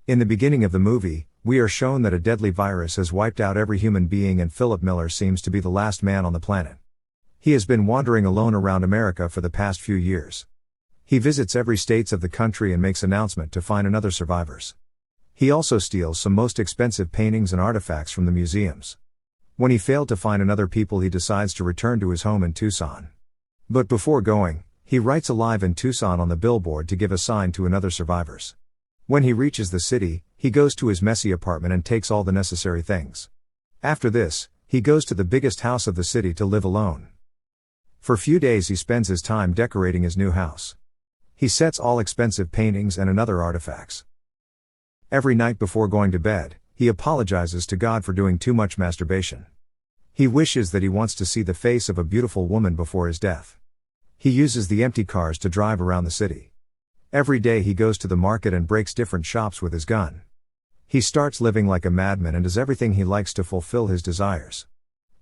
In the beginning of the movie, we are shown that a deadly virus has wiped out every human being and Philip Miller seems to be the last man on the planet. He has been wandering alone around America for the past few years. He visits every states of the country and makes announcement to find another survivors. He also steals some most expensive paintings and artifacts from the museums. When he failed to find another people, he decides to return to his home in Tucson. But before going, he writes "Alive in Tucson" on the billboard to give a sign to another survivors. When he reaches the city, he goes to his messy apartment and takes all the necessary things. After this, he goes to the biggest house of the city to live alone. For few days he spends his time decorating his new house. He sets all expensive paintings and other artifacts. Every night before going to bed, he apologizes to God for doing too much masturbation. He wishes that he wants to see the face of a beautiful woman before his death. He uses the empty cars to drive around the city. Every day he goes to the market and breaks different shops with his gun. He starts living like a madman and does everything he likes to fulfill his desires.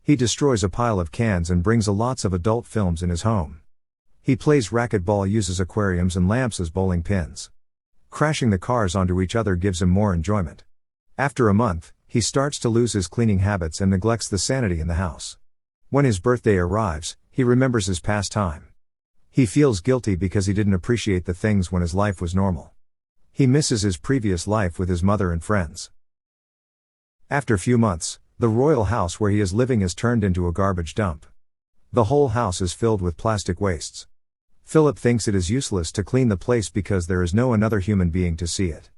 He destroys a pile of cans and brings lots of adult films in his home. He plays racquetball, uses aquariums and lamps as bowling pins. Crashing the cars onto each other gives him more enjoyment. After a month, he starts to lose his cleaning habits and neglects the sanity in the house. When his birthday arrives, he remembers his past time. He feels guilty because he didn't appreciate the things when his life was normal. He misses his previous life with his mother and friends. After few months, the royal house where he is living is turned into a garbage dump. The whole house is filled with plastic wastes. Philip thinks it is useless to clean the place because there is no another human being to see it.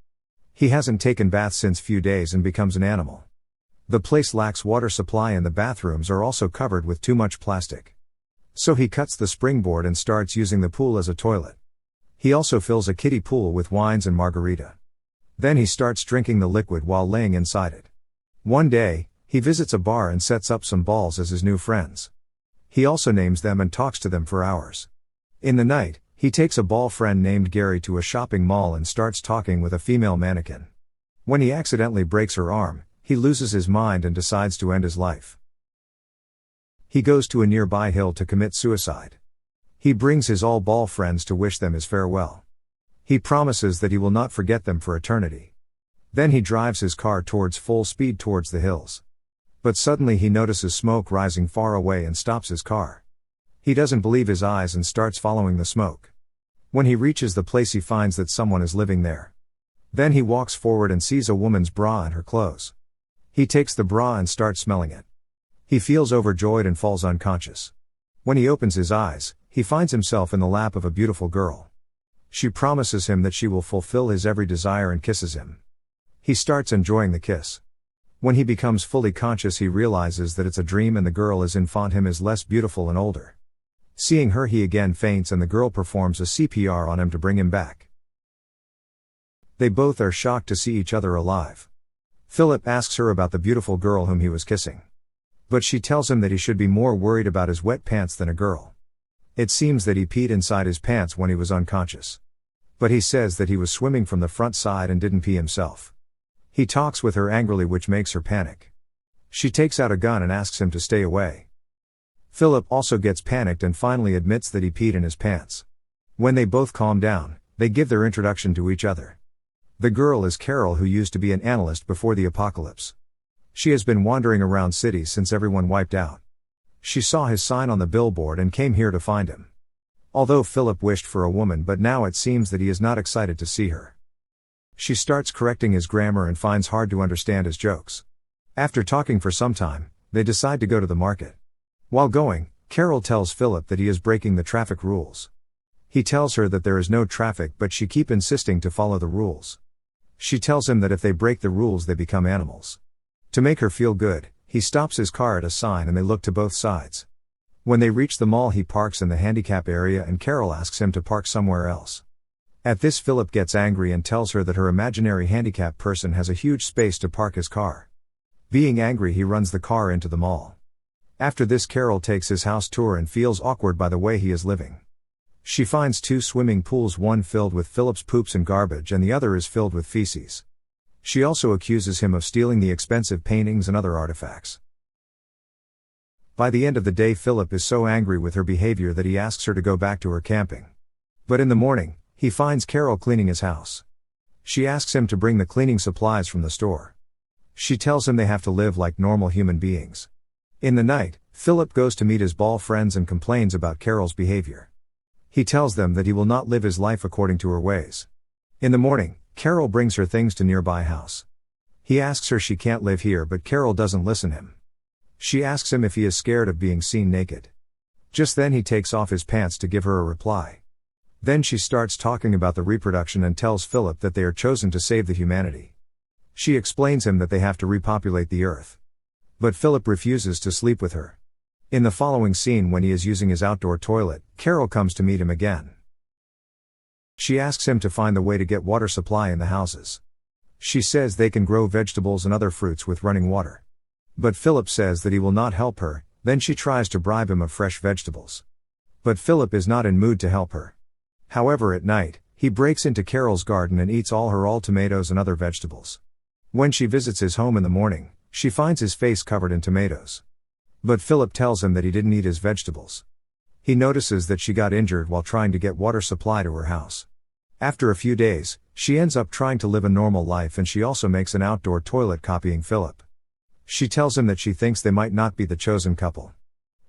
He hasn't taken baths since few days and becomes an animal. The place lacks water supply and the bathrooms are also covered with too much plastic. So he cuts the springboard and starts using the pool as a toilet. He also fills a kiddie pool with wines and margarita. Then he starts drinking the liquid while laying inside it. One day, he visits a bar and sets up some balls as his new friends. He also names them and talks to them for hours. In the night, he takes a ball friend named Gary to a shopping mall and starts talking with a female mannequin. When he accidentally breaks her arm, he loses his mind and decides to end his life. He goes to a nearby hill to commit suicide. He brings his all-ball friends to wish them his farewell. He promises that he will not forget them for eternity. Then he drives his car towards full speed towards the hills. But suddenly he notices smoke rising far away and stops his car. He doesn't believe his eyes and starts following the smoke. When he reaches the place, he finds that someone is living there. Then he walks forward and sees a woman's bra and her clothes. He takes the bra and starts smelling it. He feels overjoyed and falls unconscious. When he opens his eyes, he finds himself in the lap of a beautiful girl. She promises him that she will fulfill his every desire and kisses him. He starts enjoying the kiss. When he becomes fully conscious, he realizes that it's a dream and the girl is in front of him is less beautiful and older. Seeing her, he again faints and the girl performs a CPR on him to bring him back. They both are shocked to see each other alive. Philip asks her about the beautiful girl whom he was kissing. But she tells him that he should be more worried about his wet pants than a girl. It seems that he peed inside his pants when he was unconscious. But he says that he was swimming from the front side and didn't pee himself. He talks with her angrily, which makes her panic. She takes out a gun and asks him to stay away. Philip also gets panicked and finally admits that he peed in his pants. When they both calm down, they give their introduction to each other. The girl is Carol, who used to be an analyst before the apocalypse. She has been wandering around cities since everyone wiped out. She saw his sign on the billboard and came here to find him. Although Philip wished for a woman, but now it seems that he is not excited to see her. She starts correcting his grammar and finds hard to understand his jokes. After talking for some time, they decide to go to the market. While going, Carol tells Philip that he is breaking the traffic rules. He tells her that there is no traffic, but she keeps insisting to follow the rules. She tells him that if they break the rules, they become animals. To make her feel good, he stops his car at a sign and they look to both sides. When they reach the mall, he parks in the handicap area and Carol asks him to park somewhere else. At this, Philip gets angry and tells her that her imaginary handicapped person has a huge space to park his car. Being angry, he runs the car into the mall. After this, Carol takes his house tour and feels awkward by the way he is living. She finds two swimming pools, one filled with Philip's poops and garbage and the other is filled with feces. She also accuses him of stealing the expensive paintings and other artifacts. By the end of the day, Philip is so angry with her behavior that he asks her to go back to her camping. But in the morning, he finds Carol cleaning his house. She asks him to bring the cleaning supplies from the store. She tells him they have to live like normal human beings. In the night, Philip goes to meet his ball friends and complains about Carol's behavior. He tells them that he will not live his life according to her ways. In the morning, Carol brings her things to nearby house. He asks her she can't live here, but Carol doesn't listen him. She asks him if he is scared of being seen naked. Just then he takes off his pants to give her a reply. Then she starts talking about the reproduction and tells Philip that they are chosen to save the humanity. She explains him that they have to repopulate the earth. But Philip refuses to sleep with her. In the following scene, when he is using his outdoor toilet, Carol comes to meet him again. She asks him to find the way to get water supply in the houses. She says they can grow vegetables and other fruits with running water. But Philip says that he will not help her. Then she tries to bribe him of fresh vegetables. But Philip is not in mood to help her. However, at night, he breaks into Carol's garden and eats all her tomatoes and other vegetables. When she visits his home in the morning, she finds his face covered in tomatoes. But Philip tells him that he didn't eat his vegetables. He notices that she got injured while trying to get water supply to her house. After a few days, she ends up trying to live a normal life, and she also makes an outdoor toilet copying Philip. She tells him that she thinks they might not be the chosen couple.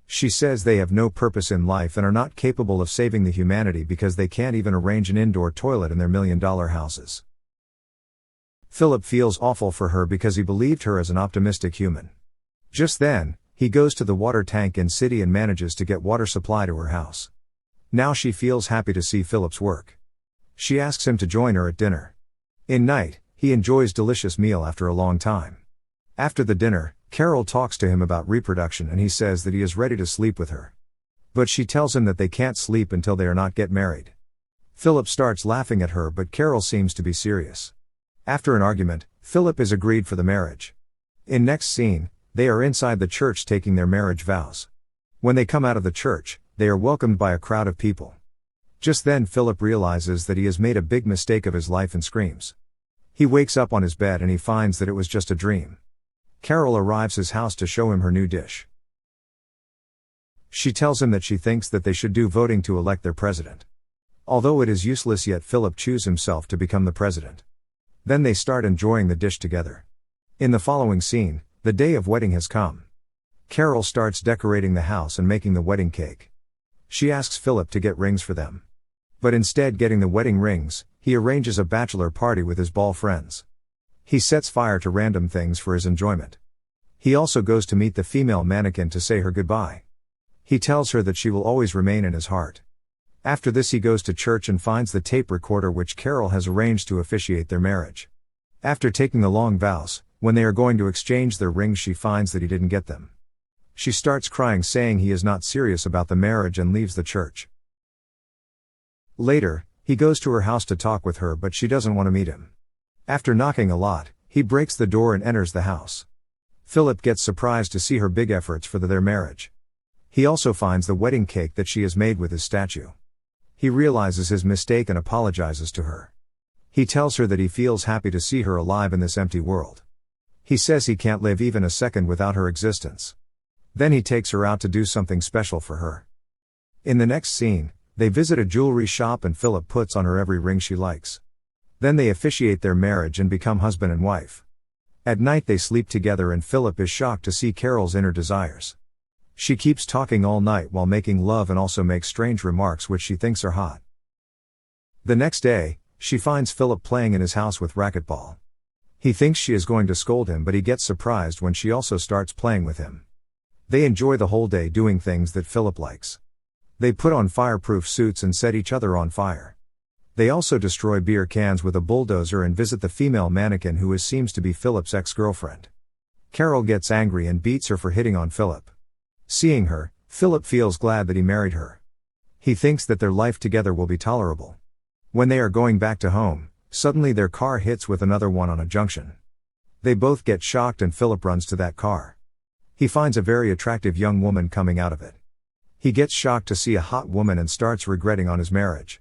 She says they have no purpose in life and are not capable of saving the humanity because they can't even arrange an indoor toilet in their million-dollar houses. Philip feels awful for her because he believed her as an optimistic human. Just then, he goes to the water tank in city and manages to get water supply to her house. Now she feels happy to see Philip's work. She asks him to join her at dinner. In night, he enjoys delicious meal after a long time. After the dinner, Carol talks to him about reproduction and he says that he is ready to sleep with her. But she tells him that they can't sleep until they are not get married. Philip starts laughing at her, but Carol seems to be serious. After an argument, Philip is agreed for the marriage. In next scene, they are inside the church taking their marriage vows. When they come out of the church, they are welcomed by a crowd of people. Just then Philip realizes that he has made a big mistake of his life and screams. He wakes up on his bed and he finds that it was just a dream. Carol arrives at his house to show him her new dish. She tells him that she thinks that they should do voting to elect their president. Although it is useless, yet Philip chooses himself to become the president. Then they start enjoying the dish together. In the following scene, the day of wedding has come. Carol starts decorating the house and making the wedding cake. She asks Philip to get rings for them. But instead getting the wedding rings, he arranges a bachelor party with his ball friends. He sets fire to random things for his enjoyment. He also goes to meet the female mannequin to say her goodbye. He tells her that she will always remain in his heart. After this he goes to church and finds the tape recorder which Carol has arranged to officiate their marriage. After taking the long vows, when they are going to exchange their rings, she finds that he didn't get them. She starts crying, saying he is not serious about the marriage, and leaves the church. Later, he goes to her house to talk with her, but she doesn't want to meet him. After knocking a lot, he breaks the door and enters the house. Philip gets surprised to see her big efforts for their marriage. He also finds the wedding cake that she has made with his statue. He realizes his mistake and apologizes to her. He tells her that he feels happy to see her alive in this empty world. He says he can't live even a second without her existence. Then he takes her out to do something special for her. In the next scene, they visit a jewelry shop and Philip puts on her every ring she likes. Then they officiate their marriage and become husband and wife. At night they sleep together and Philip is shocked to see Carol's inner desires. She keeps talking all night while making love and also makes strange remarks which she thinks are hot. The next day, she finds Philip playing in his house with racquetball. He thinks she is going to scold him, but he gets surprised when she also starts playing with him. They enjoy the whole day doing things that Philip likes. They put on fireproof suits and set each other on fire. They also destroy beer cans with a bulldozer and visit the female mannequin who seems to be Philip's ex-girlfriend. Carol gets angry and beats her for hitting on Philip. Seeing her, Philip feels glad that he married her. He thinks that their life together will be tolerable. When they are going back to home, suddenly their car hits with another one on a junction. They both get shocked and Philip runs to that car. He finds a very attractive young woman coming out of it. He gets shocked to see a hot woman and starts regretting on his marriage.